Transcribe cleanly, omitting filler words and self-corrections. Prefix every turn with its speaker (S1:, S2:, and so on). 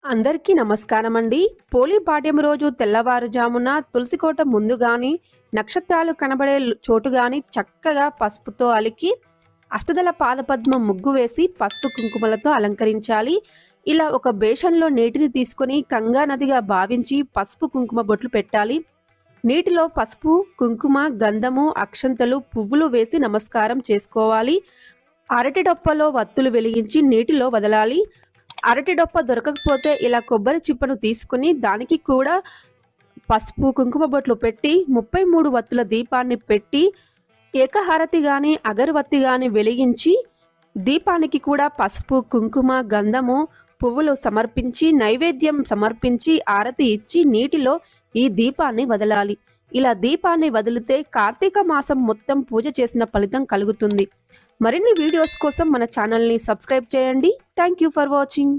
S1: అందరికీ నమస్కారం అండి. పోలి పాడ్యం రోజు తెల్లవారుజామున తులసికోట ముందు గాని, నక్షత్రాలు కనబడే చోటు గాని చక్కగా పసుపుతో అలికి అష్టదళ పాదపద్మం ముగ్గు వేసి పసుపు కుంకుమలతో అలంకరించాలి. ఇలా ఒక బేషన్లో నీటిని తీసుకొని గంగా నదిగా భావించి పసుపు కుంకుమ బొట్లు పెట్టాలి. నీటిలో పసుపు, కుంకుమ, గంధము, అక్షంతలు, పువ్వులు వేసి నమస్కారం చేసుకోవాలి. అరటి డొప్పలో వత్తులు వెలిగించి నీటిలో వదలాలి. అరటి డొప్ప దొరకకపోతే ఇలా కొబ్బరి చిప్పను తీసుకుని దానికి కూడా పసుపు కుంకుమ బొట్లు పెట్టి 33 వత్తుల దీపాన్ని పెట్టి ఏకహారతి గాని అగరవత్తి గాని వెలిగించి దీపానికి కూడా పసుపు కుంకుమ గంధము పువ్వులు సమర్పించి నైవేద్యం సమర్పించి ఆరతి ఇచ్చి నీటిలో ఈ దీపాన్ని వదలాలి. ఇలా దీపాన్ని వదిలితే కార్తీక మాసం మొత్తం పూజ చేసిన ఫలితం కలుగుతుంది. మరిన్ని వీడియోస్ కోసం మన ఛానల్ని సబ్స్క్రైబ్ చేయండి. Thank you for watching.